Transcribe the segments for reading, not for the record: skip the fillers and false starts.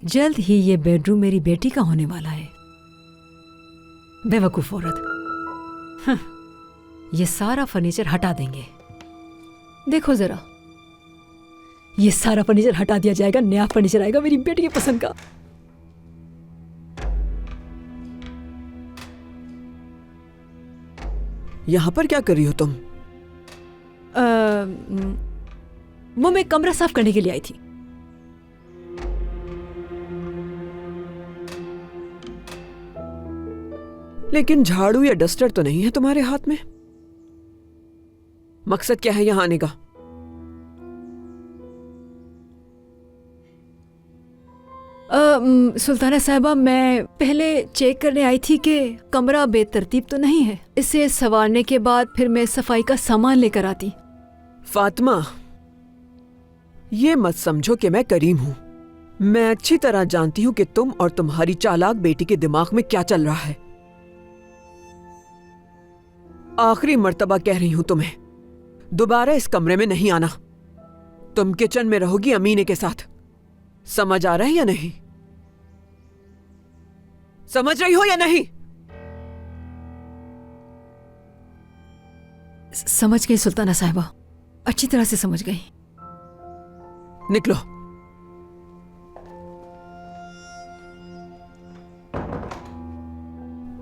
जल्द ही ये बेडरूम मेरी बेटी का होने वाला है। बेवकूफ औरत। ये सारा फर्नीचर हटा देंगे। देखो जरा, ये सारा फर्नीचर हटा दिया जाएगा, नया फर्नीचर आएगा मेरी बेटी की पसंद का। यहां पर क्या कर रही हो तुम? वो मैं कमरा साफ करने के लिए आई थी। लेकिन झाड़ू या डस्टर तो नहीं है तुम्हारे हाथ में। मकसद क्या है यहां आने का? सुल्ताना साहिबा, मैं पहले चेक करने आई थी कि कमरा बेतरतीब तो नहीं है। इसे संवारने के बाद फिर मैं सफाई का सामान लेकर आती। फातिमा, ये मत समझो कि मैं करीम हूं। मैं अच्छी तरह जानती हूं कि तुम और तुम्हारी चालाक बेटी के दिमाग में क्या चल रहा है। आखिरी मर्तबा कह रही हूं तुम्हें, दोबारा इस कमरे में नहीं आना। तुम किचन में रहोगी अमीने के साथ। समझ आ रहा है या नहीं? समझ रही हो या नहीं? समझ गई सुल्ताना साहिबा, अच्छी तरह से समझ गई। निकलो।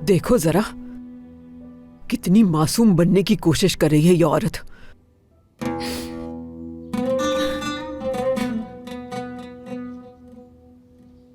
देखो जरा, कितनी मासूम बनने की कोशिश कर रही है ये औरत।